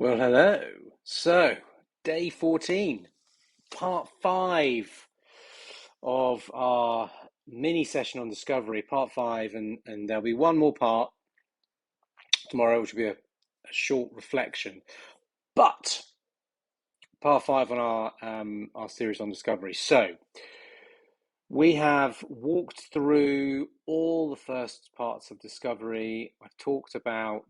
Well, hello. So, day 14, part 5 of our mini session on discovery, part 5, and there'll be one more part tomorrow, which will be a short reflection. But part 5 on our series on discovery. So, we have walked through all the first parts of discovery. I've talked about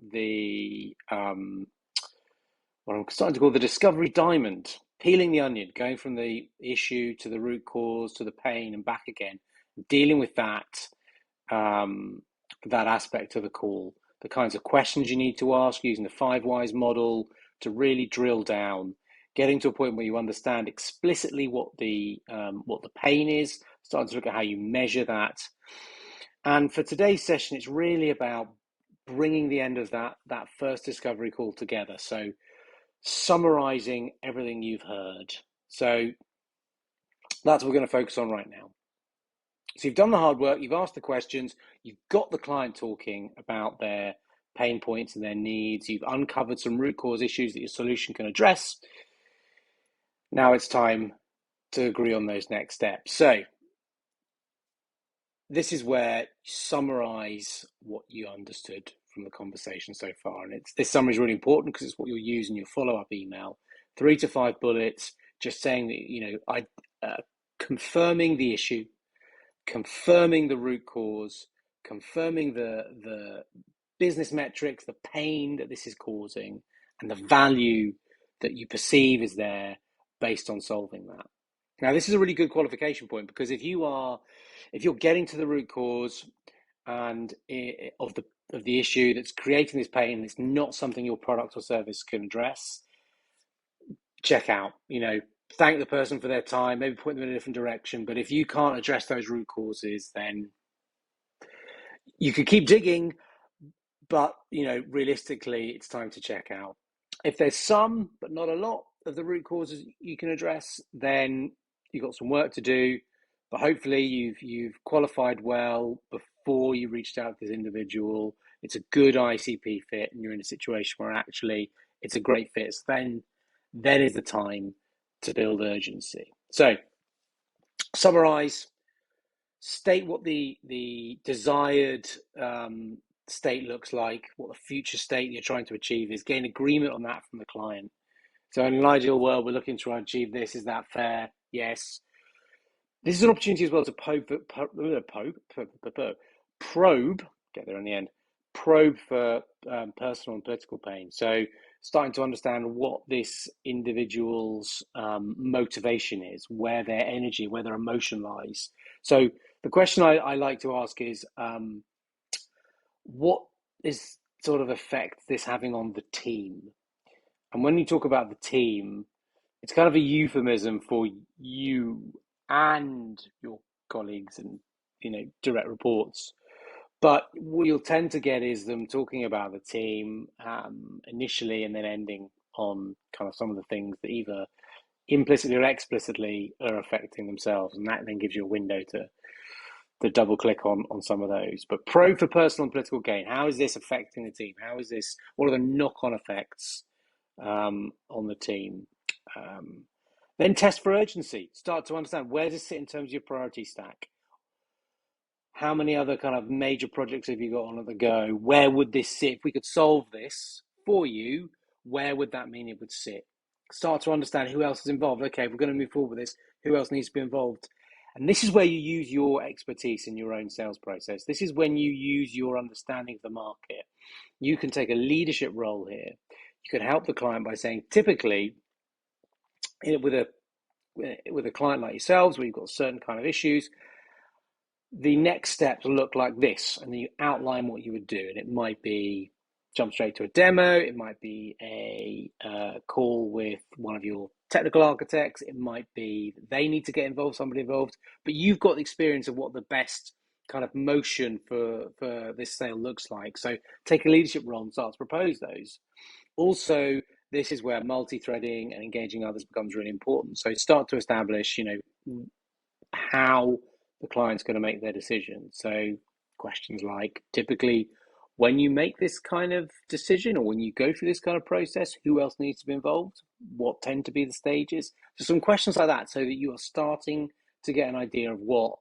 what I'm starting to call the discovery diamond, peeling the onion, going from the issue to the root cause to the pain and back again, dealing with um, that aspect of the call, the kinds of questions you need to ask using the 5 whys model to really drill down, getting to a point where you understand explicitly what the pain is, starting to look at how you measure that. And for today's session, it's really about bringing the end of that first discovery call together. So summarizing everything you've heard. So that's what we're going to focus on right now. So you've done the hard work, you've asked the questions, you've got the client talking about their pain points and their needs, you've uncovered some root cause issues that your solution can address. Now it's time to agree on those next steps. So this is where you summarize what you understood from the conversation so far. And this summary is really important because it's what you'll use in your follow-up email. 3 to 5 bullets, just saying that, confirming the issue, confirming the root cause, confirming the business metrics, the pain that this is causing, and the value that you perceive is there based on solving that. Now, this is a really good qualification point because if you're getting to the root cause and of the issue that's creating this pain, and it's not something your product or service can address, check out. Thank the person for their time, maybe point them in a different direction. But if you can't address those root causes, then you could keep digging, but realistically, it's time to check out. If there's some, but not a lot of the root causes you can address, then you've got some work to do. But hopefully, you've qualified well before you reached out to this individual. It's a good ICP fit, and you're in a situation where actually it's a great fit. So then is the time to build urgency. So, summarize, state what the desired state looks like, what the future state you're trying to achieve is, gain agreement on that from the client. So in an ideal world, we're looking to try and achieve this. Is that fair? Yes. This is an opportunity as well to probe, get there in the end, probe for personal and political pain. So starting to understand what this individual's motivation is, where their energy, where their emotion lies. So the question I like to ask is, what is sort of effect this having on the team? And when you talk about the team, it's kind of a euphemism for you and your colleagues and direct reports. But what you'll tend to get is them talking about the team initially and then ending on kind of some of the things that either implicitly or explicitly are affecting themselves. And that then gives you a window to double click on some of those. But pro for personal and political gain. How is this affecting the team? What are the knock-on effects on the team? Then test for urgency. Start to understand, where does it sit in terms of your priority stack? How many other kind of major projects have you got on at the go? Where would this sit? If we could solve this for you, where would that mean it would sit? Start to understand who else is involved. Okay, if we're going to move forward with this, who else needs to be involved? And this is where you use your expertise in your own sales process. This is when you use your understanding of the market. You can take a leadership role here. You can help the client by saying, typically, with a client like yourselves, where you've got certain kind of issues, the next steps look like this, and then you outline what you would do. And it might be jump straight to a demo. It might be a call with one of your technical architects. It might be that they need to get involved, somebody involved. But you've got the experience of what the best kind of motion for this sale looks like. So take a leadership role and start to propose those. Also, this is where multi-threading and engaging others becomes really important. So start to establish, how the client's going to make their decision. So questions like, typically, when you make this kind of decision or when you go through this kind of process, who else needs to be involved? What tend to be the stages? So some questions like that, so that you are starting to get an idea of what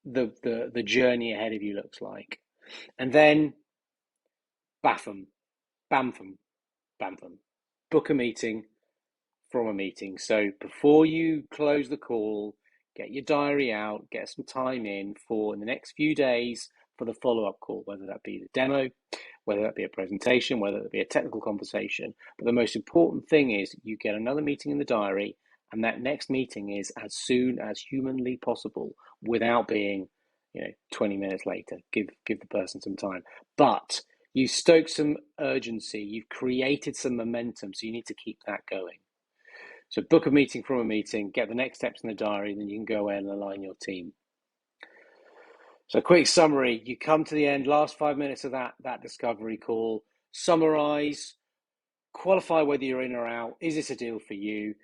the journey ahead of you looks like. And then BAFM, BAMFM, BAMFM. Book a meeting from a meeting. So before you close the call, get your diary out, get some time in for in the next few days for the follow-up call, whether that be the demo, whether that be a presentation, whether that be a technical conversation. But the most important thing is you get another meeting in the diary, and that next meeting is as soon as humanly possible without being 20 minutes later. Give the person some time. But you stoke some urgency, you've created some momentum, so you need to keep that going. So book a meeting from a meeting, get the next steps in the diary, then you can go in and align your team. So quick summary, you come to the end, last 5 minutes of that discovery call, summarize, qualify whether you're in or out, is this a deal for you,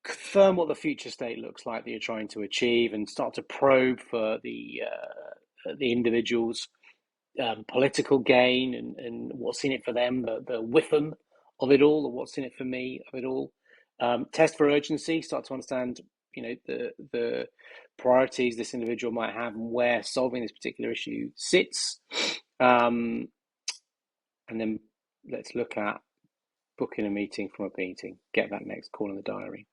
confirm what the future state looks like that you're trying to achieve, and start to probe for the individual's political gain and what's in it for them, the whiffum of it all, or what's in it for me of it all. Test for urgency, start to understand the priorities this individual might have and where solving this particular issue sits. And then let's look at booking a meeting from a meeting, get that next call in the diary.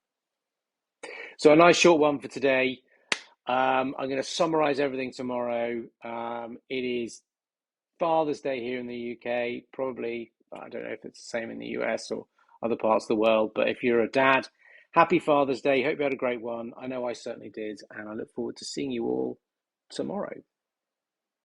So a nice short one for today. I'm going to summarize everything tomorrow. It is Father's Day here in the UK, probably, I don't know if it's the same in the US or other parts of the world, but if you're a dad, happy Father's Day. Hope you had a great one. I know I certainly did, and I look forward to seeing you all tomorrow.